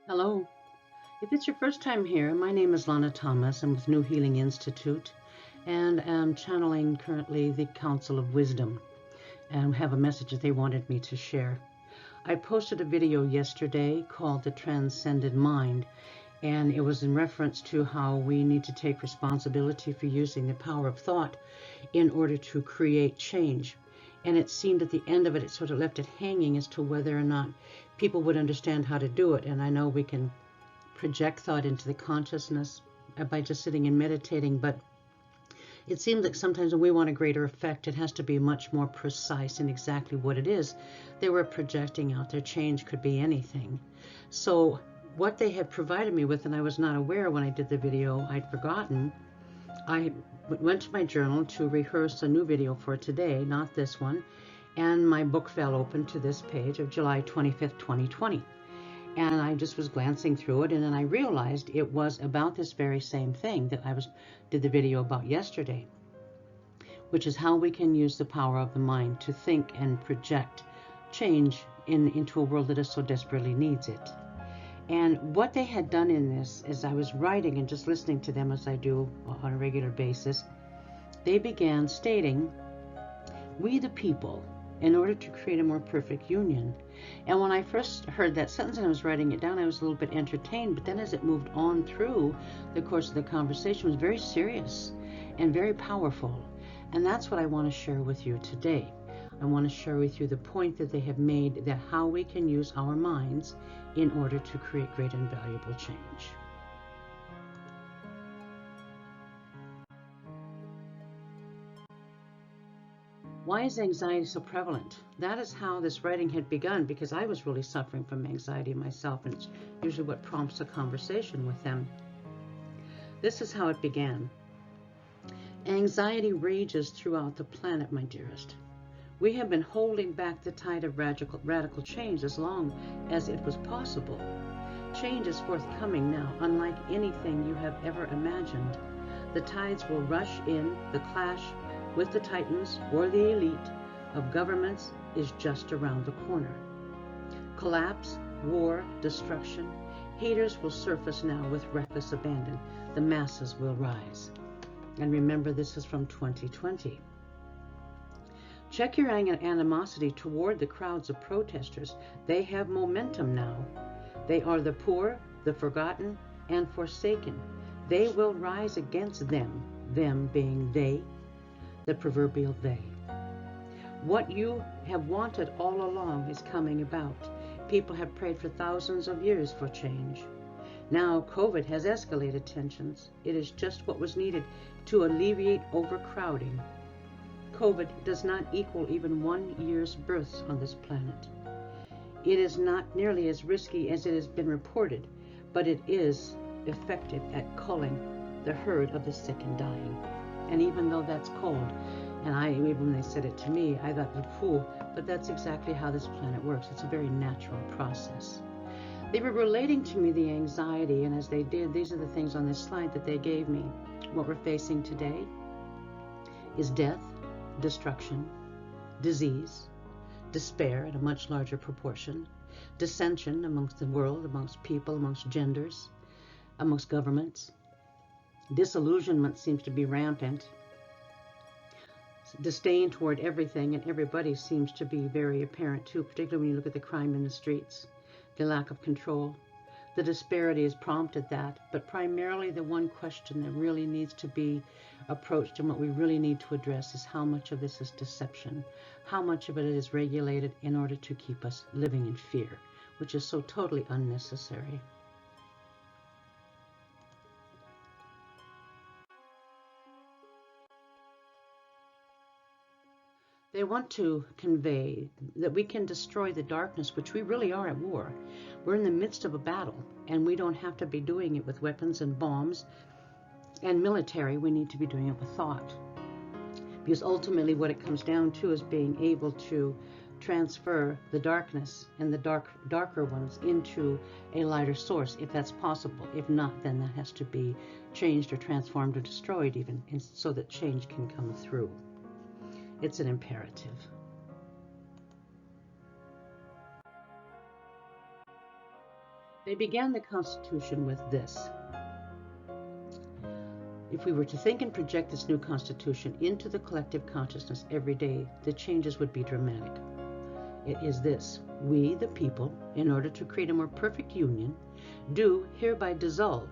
Hello. If it's your first time here, my name is Lana Thomas. I'm with New Healing Institute and am channeling currently the Council of Wisdom and have a message that they wanted me to share. I posted a video yesterday called The Transcended Mind, and it was in reference to how we need to take responsibility for using the power of thought in order to create change. And it seemed at the end of it, it sort of left it hanging as to whether or not people would understand how to do it. And I know we can project thought into the consciousness by just sitting and meditating, but it seems like sometimes when we want a greater effect, it has to be much more precise in exactly what it is they were projecting out. Their change could be anything. So what they had provided me with, and I was not aware when I did the video, I'd forgotten, I went to my journal to rehearse a new video for today, not this one, and my book fell open to this page of July 25th, 2020. And I just was glancing through it, and then I realized it was about this very same thing that did the video about yesterday, which is how we can use the power of the mind to think and project change into a world that so desperately needs it. And what they had done in this, as I was writing and just listening to them as I do on a regular basis, they began stating, "We the people, in order to create a more perfect union." And when I first heard that sentence and I was writing it down, I was a little bit entertained, but then as it moved on through the course of the conversation, it was very serious and very powerful. And that's what I want to share with you today. I want to share with you the point that they have made, that how we can use our minds in order to create great and valuable change. Why is anxiety so prevalent? That is how this writing had begun, because I was really suffering from anxiety myself, and it's usually what prompts a conversation with them. This is how it began. Anxiety rages throughout the planet, my dearest. We have been holding back the tide of radical change as long as it was possible. Change is forthcoming now, unlike anything you have ever imagined. The tides will rush in. The clash with the titans or the elite of governments is just around the corner. Collapse, war, destruction. Haters will surface now with reckless abandon. The masses will rise. And remember, this is from 2020. Check your animosity toward the crowds of protesters. They have momentum now. They are the poor, the forgotten, and forsaken. They will rise against them being they, the proverbial they. What you have wanted all along is coming about. People have prayed for thousands of years for change. Now COVID has escalated tensions. It is just what was needed to alleviate overcrowding. COVID does not equal even 1 year's births on this planet. It is not nearly as risky as it has been reported, but it is effective at culling the herd of the sick and dying. And even though that's cold, and when they said it to me, I thought, "Pooh," but that's exactly how this planet works. It's a very natural process. They were relating to me the anxiety, and as they did, these are the things on this slide that they gave me. What we're facing today is death, destruction, disease, despair in a much larger proportion, dissension amongst the world, amongst people, amongst genders, amongst governments. Disillusionment seems to be rampant. Disdain toward everything and everybody seems to be very apparent too, particularly when you look at the crime in the streets, the lack of control. The disparity has prompted that, but primarily the one question that really needs to be approached and what we really need to address is how much of this is deception, how much of it is regulated in order to keep us living in fear, which is so totally unnecessary. They want to convey that we can destroy the darkness, which we really are at war. We're in the midst of a battle, and we don't have to be doing it with weapons and bombs and military. We need to be doing it with thought. Because ultimately what it comes down to is being able to transfer the darkness and the darker ones into a lighter source, if that's possible. If not, then that has to be changed or transformed or destroyed even, so that change can come through. It's an imperative. They began the Constitution with this. If we were to think and project this new Constitution into the collective consciousness every day, the changes would be dramatic. It is this: we, the people, in order to create a more perfect union, do hereby dissolve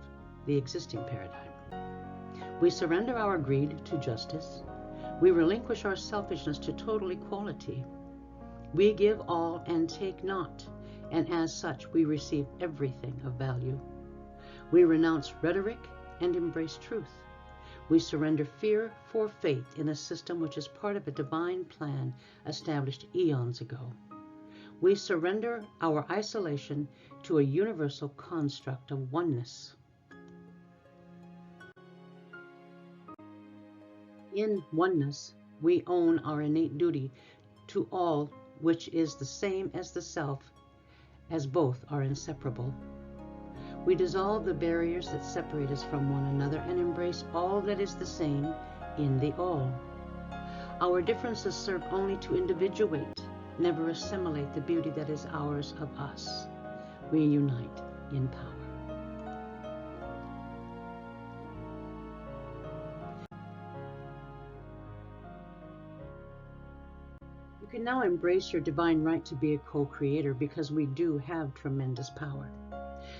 the existing paradigm. We surrender our greed to justice. We relinquish our selfishness to total equality. We give all and take not, and as such we receive everything of value. We renounce rhetoric and embrace truth. We surrender fear for faith in a system which is part of a divine plan established eons ago. We surrender our isolation to a universal construct of oneness. In oneness, we own our innate duty to all which is the same as the self, as both are inseparable. We dissolve the barriers that separate us from one another and embrace all that is the same in the all. Our differences serve only to individuate, never assimilate the beauty that is ours of us. We unite in power. You can now embrace your divine right to be a co-creator, because we do have tremendous power.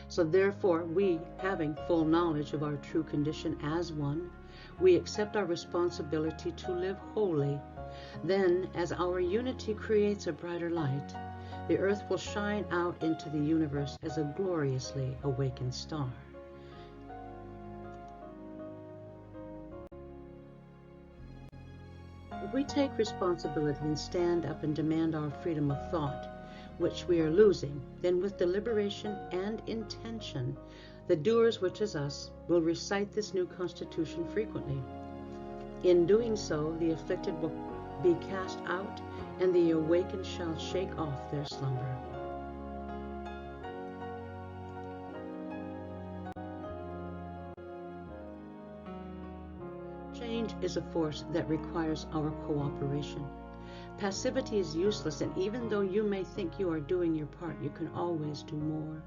So therefore, we, having full knowledge of our true condition as one, we accept our responsibility to live wholly. Then, as our unity creates a brighter light, the earth will shine out into the universe as a gloriously awakened star. If we take responsibility and stand up and demand our freedom of thought, which we are losing, then with deliberation and intention, the doers, which is us, will recite this new Constitution frequently. In doing so, the afflicted will be cast out, and the awakened shall shake off their slumber. Change is a force that requires our cooperation. Passivity is useless, and even though you may think you are doing your part, you can always do more.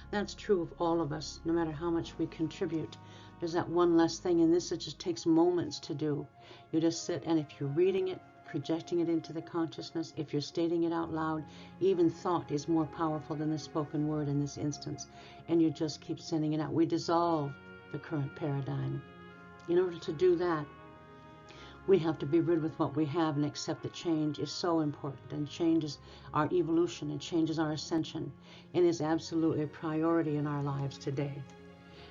That's true of all of us, no matter how much we contribute. There's that one less thing, and this, it just takes moments to do. You just sit, and if you're reading it, projecting it into the consciousness, if you're stating it out loud, even thought is more powerful than the spoken word in this instance, and you just keep sending it out. We dissolve the current paradigm. In order to do that, we have to be rid with what we have and accept that change is so important, and changes our evolution, and changes our ascension, and is absolutely a priority in our lives today.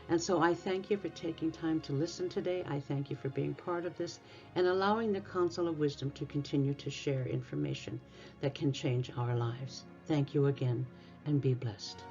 And so I thank you for taking time to listen today. I thank you for being part of this and allowing the Council of Wisdom to continue to share information that can change our lives. Thank you again, and be blessed.